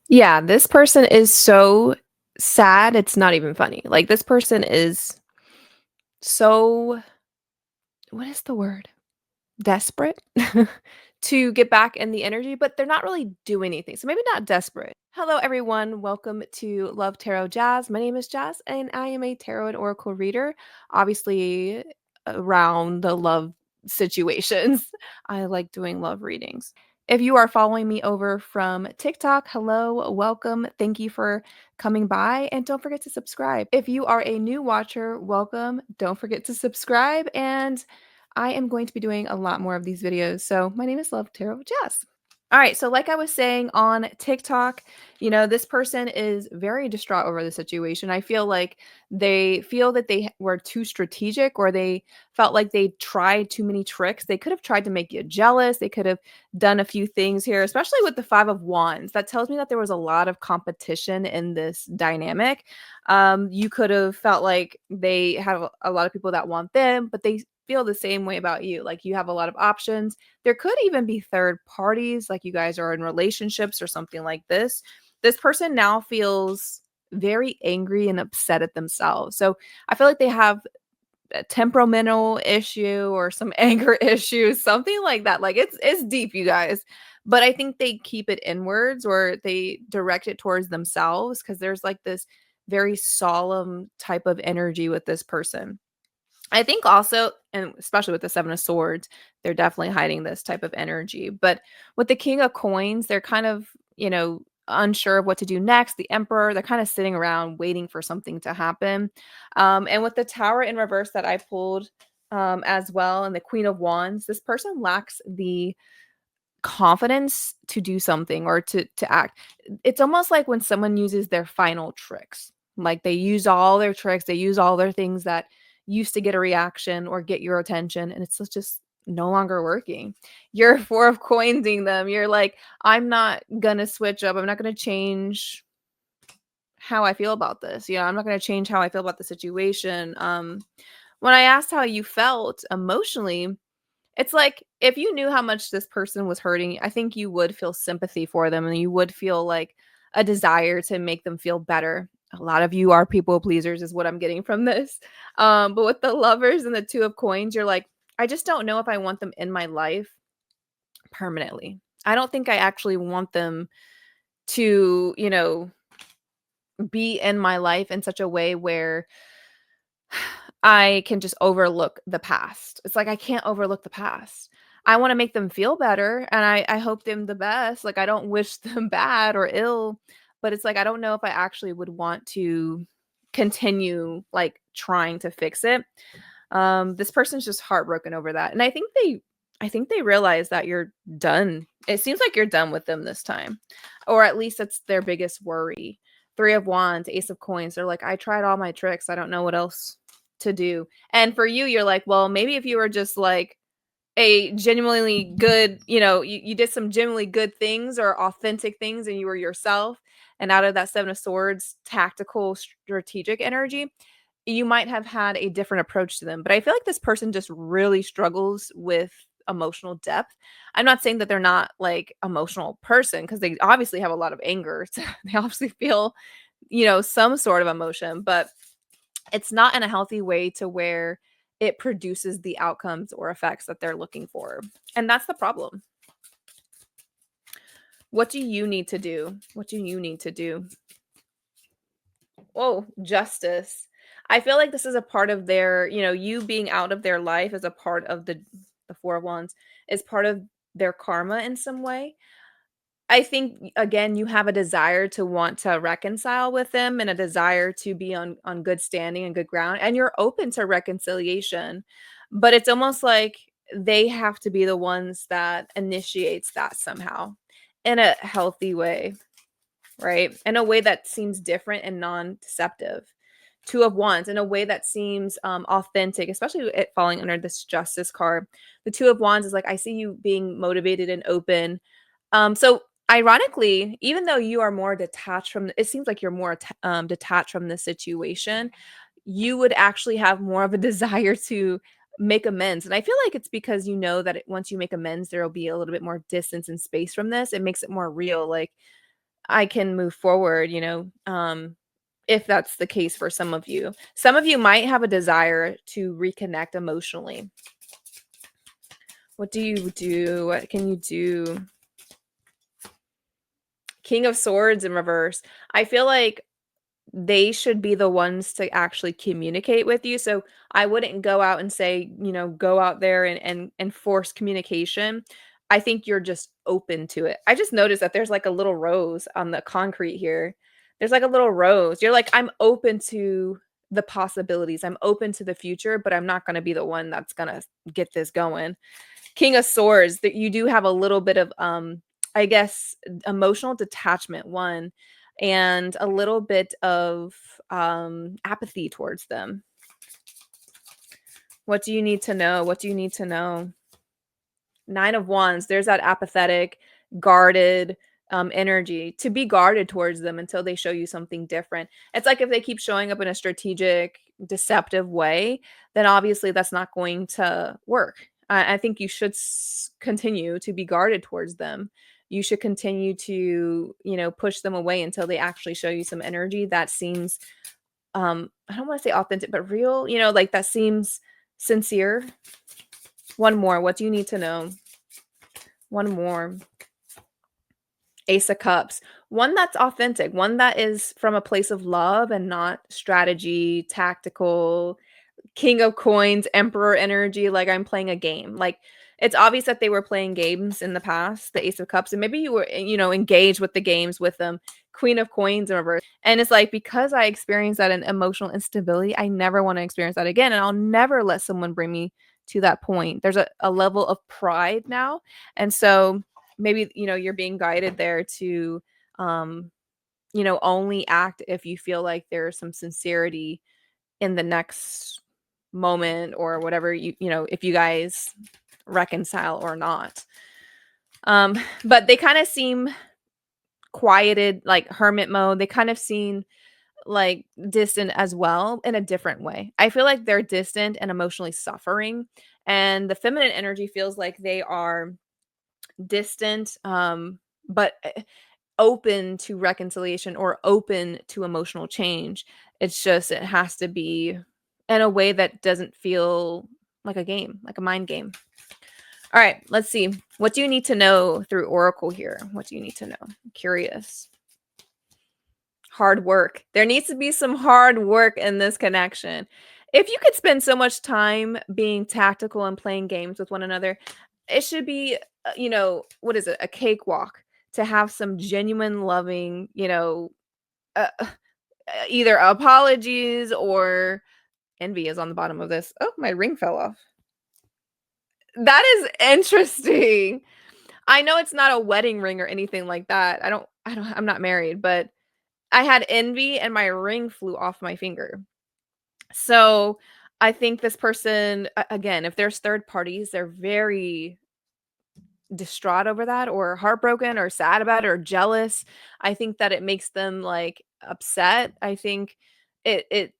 Yeah, this person is so sad, it's not even funny. Like, this person is so what is the word? Desperate to get back in the energy, but they're not really doing anything. So maybe not desperate. Hello, everyone. Welcome to Love Tarot Jazz. My name is Jazz, and I am a tarot and oracle reader. Obviously, around the love situations, I like doing love readings. If you are following me over from TikTok, hello, welcome. Thank you for coming by, and don't forget to subscribe. If you are a new watcher, welcome. Don't forget to subscribe, and I am going to be doing a lot more of these videos. So my name is Love Tarot Jazz. All right, so like I was saying on TikTok, this person is very distraught over the situation. I feel like they feel that they were too strategic, or they felt like they tried too many tricks. They could have tried to make you jealous. They could have done a few things here, especially with the 5 of Wands. That tells me that there was a lot of competition in this dynamic. You could have felt like they have a lot of people that want them, but they feel the same way about you. Like, you have a lot of options. There could even be third parties, like you guys are in relationships or something like this. This person now feels very angry and upset at themselves. So I feel like they have a temperamental issue or some anger issues, something like that. Like, it's deep, you guys. But I think they keep it inwards, or they direct it towards themselves, because there's like this very solemn type of energy with this person. I think also, and especially with the 7 of Swords, they're definitely hiding this type of energy. But with the King of Coins, they're kind of, unsure of what to do next. The Emperor, they're kind of sitting around waiting for something to happen. And with the Tower in reverse that I pulled as well, and the Queen of Wands, this person lacks the confidence to do something, or to act. It's almost like when someone uses their final tricks. Like, they use all their tricks, they use all their things that used to get a reaction or get your attention, and it's just no longer working. You're 4 of Coinsing them. You're like, I'm not gonna switch up. I'm not gonna change how I feel about this. I'm not gonna change how I feel about the situation. When I asked how you felt emotionally, it's like, if you knew how much this person was hurting, I think you would feel sympathy for them, and you would feel like a desire to make them feel better. A lot of you are people pleasers, is what I'm getting from this. But with the Lovers and the 2 of Coins, you're like, I just don't know if I want them in my life permanently. I don't think I actually want them to, be in my life in such a way where I can just overlook the past. It's like, I can't overlook the past. I wanna make them feel better, and I hope them the best. Like, I don't wish them bad or ill, but it's like, I don't know if I actually would want to continue, like, trying to fix it. This person's just heartbroken over that, and I think they realize that you're done. It seems like you're done with them this time, or at least that's their biggest worry. 3 of Wands, Ace of Coins, they're like, "I tried all my tricks. I don't know what else to do." And for you, you're like, "Well, maybe if you were just like a genuinely good, you did some genuinely good things or authentic things, and you were yourself, and out of that 7 of Swords, tactical, strategic energy, you might have had a different approach to them." But I feel like this person just really struggles with emotional depth. I'm not saying that they're not like emotional person, because they obviously have a lot of anger. So they obviously feel, some sort of emotion, but it's not in a healthy way to where it produces the outcomes or effects that they're looking for. And that's the problem. What do you need to do? What do you need to do? Oh, justice. I feel like this is a part of their, you being out of their life is a part of the 4 of Wands, is part of their karma in some way. I think, again, you have a desire to want to reconcile with them, and a desire to be on good standing and good ground, and you're open to reconciliation. But it's almost like they have to be the ones that initiates that somehow, in a healthy way, right? In a way that seems different and non-deceptive. 2 of Wands, in a way that seems authentic, especially it falling under this Justice card. The 2 of Wands is like, I see you being motivated and open. So ironically, even though you are more detached from, it seems like you're more detached from the situation, you would actually have more of a desire to make amends. And I feel like it's because you know that once you make amends, there will be a little bit more distance and space from this. It makes it more real. Like, I can move forward, if that's the case for some of you. Some of you might have a desire to reconnect emotionally. What do you do? What can you do? King of Swords in reverse. I feel like they should be the ones to actually communicate with you. So I wouldn't go out and say, go out there and force communication. I think you're just open to it. I just noticed that there's like a little rose on the concrete here. There's like a little rose. You're like, I'm open to the possibilities. I'm open to the future, but I'm not going to be the one that's going to get this going. King of Swords, that you do have a little bit of I guess emotional detachment, one, and a little bit of apathy towards them. What do you need to know? What do you need to know? Nine of Wands, there's that apathetic, guarded energy, to be guarded towards them until they show you something different. It's like if they keep showing up in a strategic, deceptive way, then obviously that's not going to work. I think you should continue to be guarded towards them. You should continue to, push them away until they actually show you some energy that seems, I don't want to say authentic, but real, like that seems sincere. One more. What do you need to know? One more. Ace of Cups. One that's authentic, one that is from a place of love and not strategy, tactical, King of Coins, Emperor energy, like I'm playing a game. Like it's obvious that they were playing games in the past, the Ace of Cups, and maybe you were, engaged with the games with them. Queen of Coins in reverse. And it's like, because I experienced that in emotional instability, I never want to experience that again. And I'll never let someone bring me to that point. There's a level of pride now. And so maybe, you're being guided there to, only act if you feel like there's some sincerity in the next moment or whatever, if you guys reconcile or not. But they kind of seem quieted, like hermit mode. They kind of seem like distant as well, in a different way. I feel like they're distant and emotionally suffering, and the feminine energy feels like they are distant, but open to reconciliation or open to emotional change. It's just, it has to be in a way that doesn't feel like a game, like a mind game. All right, let's see. What do you need to know through Oracle here? What do you need to know? I'm curious. Hard work. There needs to be some hard work in this connection. If you could spend so much time being tactical and playing games with one another, it should be, what is it? A cakewalk to have some genuine loving, either apologies or envy is on the bottom of this. Oh, my ring fell off. That is interesting. I know it's not a wedding ring or anything like that. I'm not married, but I had envy and my ring flew off my finger. So I think this person, again, if there's third parties, they're very distraught over that or heartbroken or sad about it or jealous. I think that it makes them like upset. I think it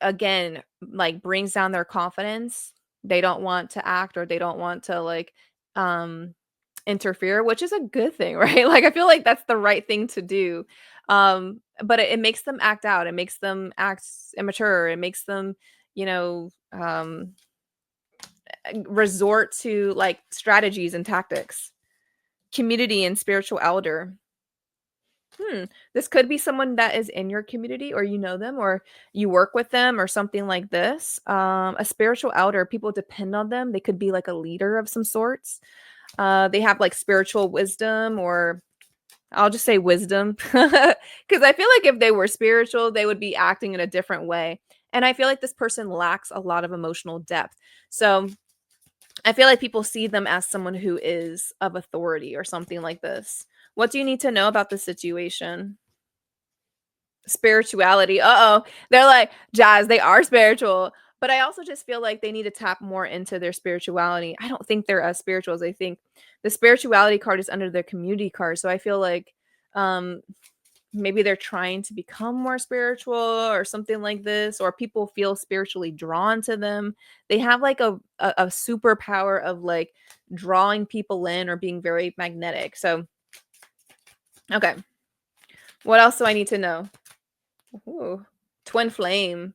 again like brings down their confidence. They don't want to act or they don't want to like um interfere, which is a good thing, right? Like I feel like that's the right thing to do. But it makes them act out. It makes them act immature. It makes them, you know, um resort to like strategies and tactics. Community and spiritual elder. This could be someone that is in your community or you know them or you work with them or something like this. A spiritual elder, people depend on them. They could be like a leader of some sorts. They have like spiritual wisdom, or I'll just say wisdom, because I feel like if they were spiritual, they would be acting in a different way. And I feel like this person lacks a lot of emotional depth. So I feel like people see them as someone who is of authority or something like this. What do you need to know about the situation? Spirituality. Uh-oh. They're like, Jazz, they are spiritual. But I also just feel like they need to tap more into their spirituality. I don't think they're as spiritual as they think. The spirituality card is under their community card. So I feel like um maybe they're trying to become more spiritual or something like this, or people feel spiritually drawn to them. They have like a superpower of like drawing people in or being very magnetic. So okay. What else do I need to know? Ooh, twin flame.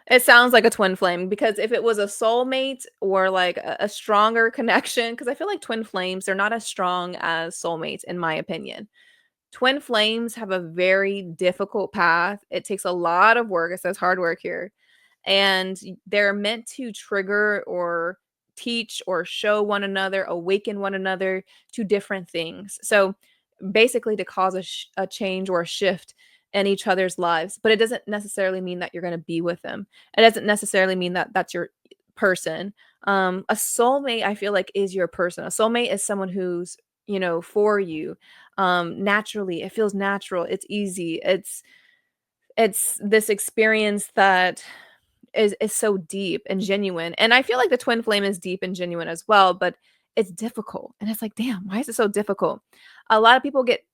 It sounds like a twin flame because if it was a soulmate or like a stronger connection, because I feel like twin flames, they're not as strong as soulmates, in my opinion. Twin flames have a very difficult path. It takes a lot of work. It says hard work here. And they're meant to trigger or teach or show one another, awaken one another to different things. So basically, to cause a change or a shift in each other's lives. But it doesn't necessarily mean that you're going to be with them. It doesn't necessarily mean that that's your person. A soulmate, I feel like, is your person. A soulmate is someone who's, for you. Naturally, it feels natural. It's easy. It's this experience that is so deep and genuine. And I feel like the twin flame is deep and genuine as well, but it's difficult. And it's like, damn, why is it so difficult? A lot of people get,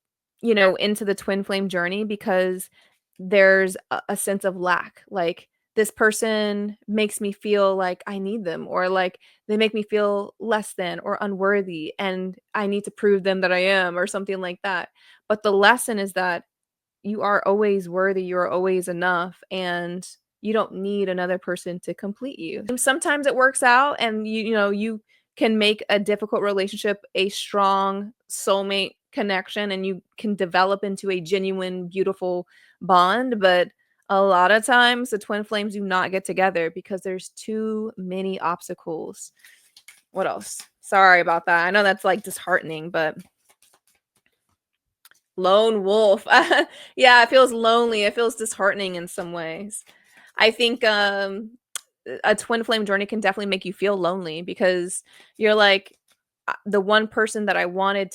into the twin flame journey because there's a sense of lack. Like this person makes me feel like I need them, or like they make me feel less than or unworthy, and I need to prove them that I am, or something like that. But the lesson is that you are always worthy, you are always enough, and you don't need another person to complete you. And sometimes it works out and you can make a difficult relationship a strong soulmate connection, and you can develop into a genuine beautiful bond, but a lot of times the twin flames do not get together because there's too many obstacles. What else? Sorry about that. I know that's like disheartening, but lone wolf. Yeah, it feels lonely. It feels disheartening in some ways. I think a twin flame journey can definitely make you feel lonely because you're like the one person that I wanted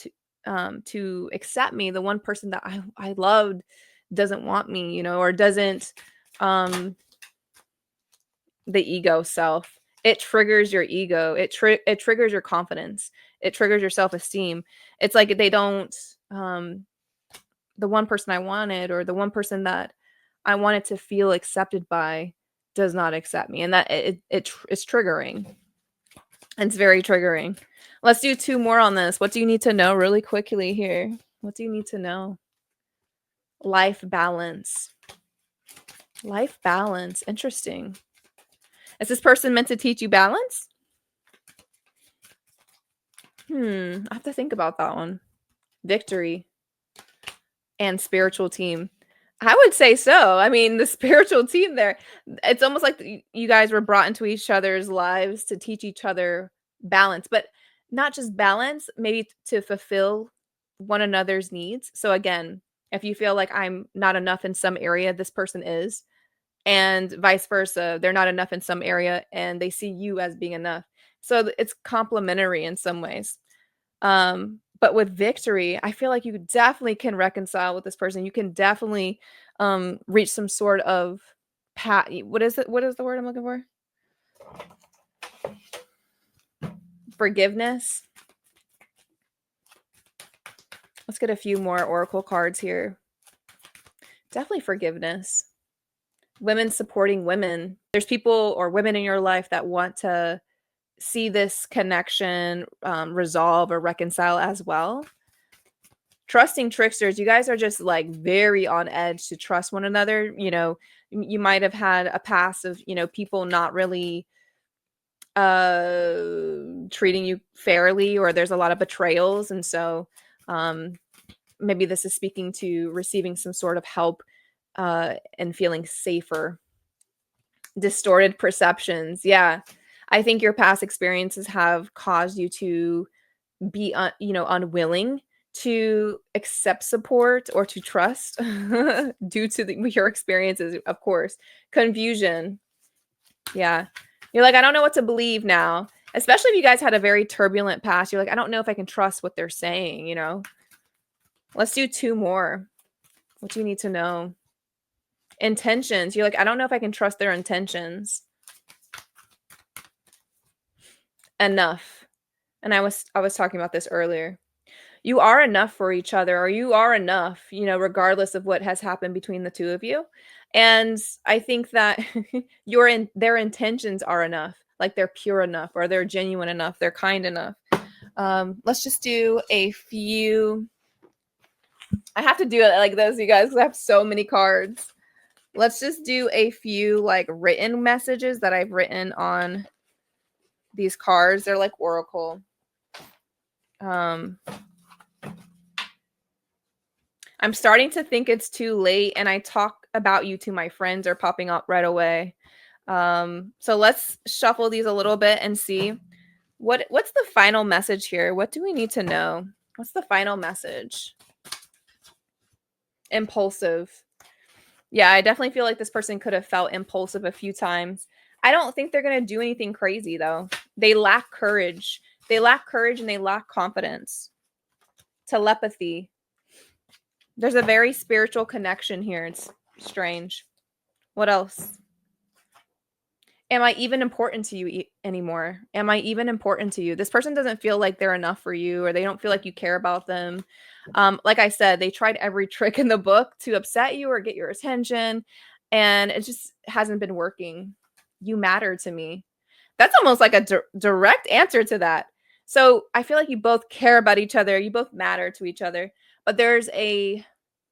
to accept me, the one person that I loved doesn't want me, or doesn't um the ego self. It triggers your ego. It triggers your confidence. It triggers your self-esteem. It's like they don't the one person I wanted, or the one person that I wanted to feel accepted by, does not accept me, and that it's triggering. It's very triggering. Let's do two more on this. What do you need to know really quickly here? What do you need to know? Life balance. Life balance. Interesting. Is this person meant to teach you balance? I have to think about that one. Victory and spiritual team. I would say so. I mean, the spiritual team there, it's almost like you guys were brought into each other's lives to teach each other balance, but not just balance, maybe to fulfill one another's needs. So again, if you feel like I'm not enough in some area, this person is, and vice versa, they're not enough in some area and they see you as being enough. So it's complementary in some ways. But with victory, I feel like you definitely can reconcile with this person. You can definitely reach some sort of what is it? What is the word I'm looking for? Forgiveness. Let's get a few more oracle cards here. Definitely forgiveness. Women supporting women. There's people or women in your life that want to see this connection resolve or reconcile as well. Trusting tricksters, you guys are just like very on edge to trust one another. You might have had a past of people not really treating you fairly, or there's a lot of betrayals, and so maybe this is speaking to receiving some sort of help and feeling safer. Distorted perceptions, yeah. I think your past experiences have caused you to be unwilling to accept support or to trust due to your experiences, of course. Confusion, yeah. You're like, I don't know what to believe now, especially if you guys had a very turbulent past. You're like, I don't know if I can trust what they're saying. Let's do two more. What do you need to know? Intentions. You're like, I don't know if I can trust their intentions. Enough. And I was talking about this earlier. You are enough for each other, or you are enough, regardless of what has happened between the two of you. And I think that their intentions are enough, like they're pure enough, or they're genuine enough, they're kind enough. Let's just do a few I have to do it like this, you guys, because I have so many cards. Let's just do a few like written messages that I've written on these cards. They're like oracle. I'm starting to think it's too late, and I talk about you to my friends are popping up right away. So let's shuffle these a little bit and see what's the final message here. What do we need to know? What's the final message? Impulsive. Yeah, I definitely feel like this person could have felt impulsive a few times. I don't think they're going to do anything crazy, though. They lack courage. They lack courage and they lack confidence. Telepathy. There's a very spiritual connection here. It's strange. What else? Am I even important to you anymore? Am I even important to you? This person doesn't feel like they're enough for you, or they don't feel like you care about them. Like I said, they tried every trick in the book to upset you or get your attention, and it just hasn't been working. You matter to me. That's almost like a direct answer to that. So I feel like you both care about each other. You both matter to each other, but there's a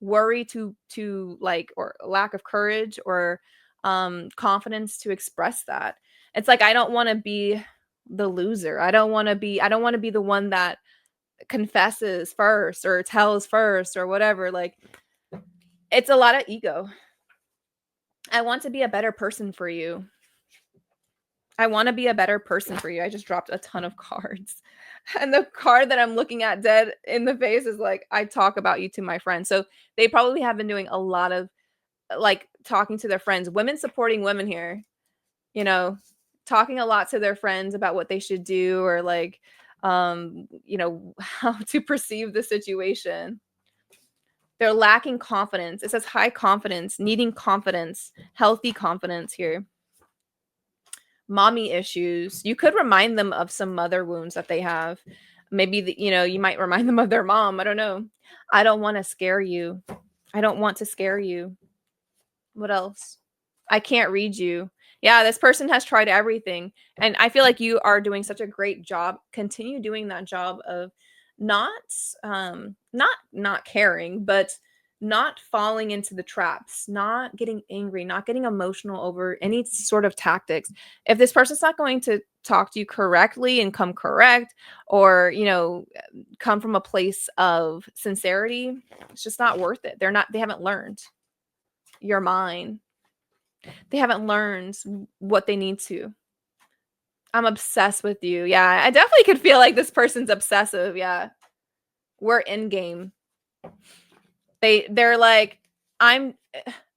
worry to like, or lack of courage or confidence to express that. It's like I don't want to be the loser. I don't want to be the one that confesses first or tells first or whatever. Like, it's a lot of ego. I want to be a better person for you. I want to be a better person for you. I just dropped a ton of cards. And the card that I'm looking at dead in the face is like, I talk about you to my friends. So they probably have been doing a lot of like talking to their friends, women supporting women here, you know, talking a lot to their friends about what they should do or like, how to perceive the situation. They're lacking confidence. It says high confidence, needing confidence, healthy confidence here. Mommy issues. You could remind them of some mother wounds that they have. Maybe you might remind them of their mom. I don't know. I don't want to scare you. I don't want to scare you. What else? I can't read you. Yeah, this person has tried everything. And I feel like you are doing such a great job. Continue doing that job of not not caring, but not falling into the traps, not getting angry, not getting emotional over any sort of tactics. If this person's not going to talk to you correctly and come correct, or come from a place of sincerity, it's just not worth it. They haven't learned. You're mine. They haven't learned what they need to. I'm obsessed with you. Yeah, I definitely could feel like this person's obsessive. Yeah. We're in game. They're like, I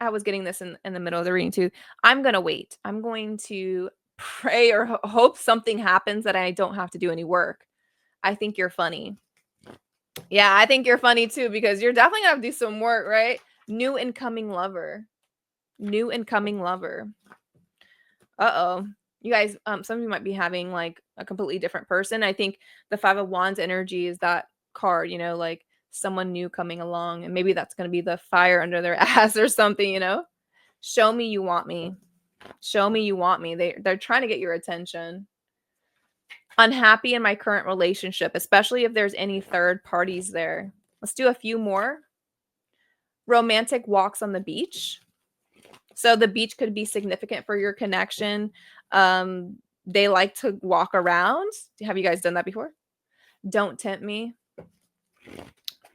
was getting this in the middle of the reading too. I'm going to wait. I'm going to pray or hope something happens that I don't have to do any work. I think you're funny. Yeah, I think you're funny too, because you're definitely going to have to do some work, right? New incoming lover. New incoming lover. Uh-oh. You guys, some of you might be having like a completely different person. I think the Five of Wands energy is that card, like someone new coming along, and maybe that's going to be the fire under their ass or something. Show me you want me. Show me you want me. They're trying to get your attention. Unhappy in my current relationship, especially if there's any third parties there. Let's do a few more. Romantic walks on the beach. So the beach could be significant for your connection. They like to walk around. Have you guys done that before? Don't tempt me.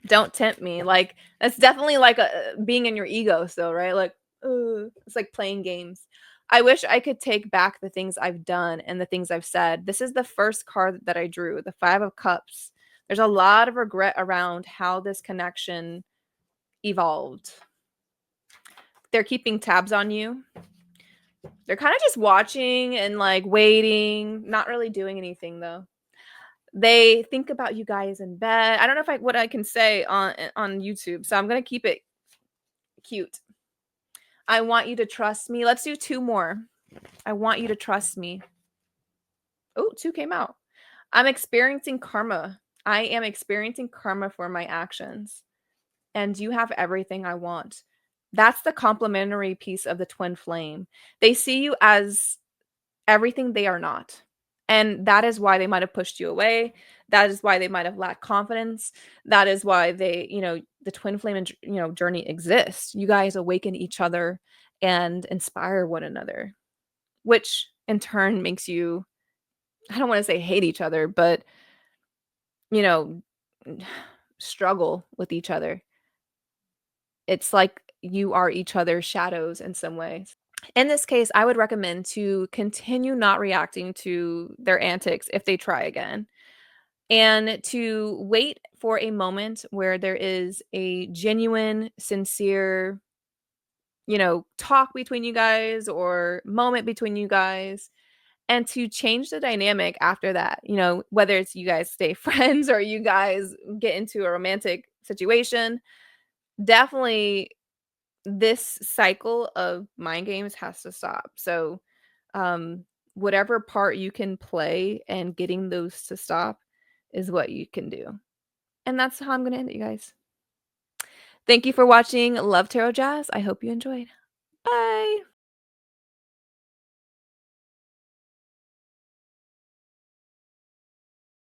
Don't tempt me. Like, that's definitely like being in your ego still, right? Like, it's like playing games. I wish I could take back the things I've done and the things I've said. This is the first card that I drew, the Five of Cups. There's a lot of regret around how this connection evolved. They're keeping tabs on you. They're kind of just watching and like waiting, not really doing anything though. They think about you guys in bed. I don't know what I can say on YouTube, so I'm gonna keep it cute. I want you to trust me. Let's do two more. I want you to trust me. Oh, two came out. I'm experiencing karma. I am experiencing karma for my actions, and you have everything I want. That's the complementary piece of the twin flame. They see you as everything they are not. And that is why they might have pushed you away. That is why they might have lacked confidence. That is why the twin flame and journey exists. You guys awaken each other and inspire one another, which in turn makes you, I don't want to say hate each other, but you know, struggle with each other. It's like you are each other's shadows in some ways. In this case, I would recommend to continue not reacting to their antics if they try again, and to wait for a moment where there is a genuine, sincere, talk between you guys or moment between you guys, and to change the dynamic after that. Whether it's you guys stay friends or you guys get into a romantic situation, definitely this cycle of mind games has to stop. So, um, whatever part you can play and getting those to stop is what you can do. And that's how I'm going to end it, you guys. Thank you for watching Love Tarot Jazz. I hope you enjoyed. Bye.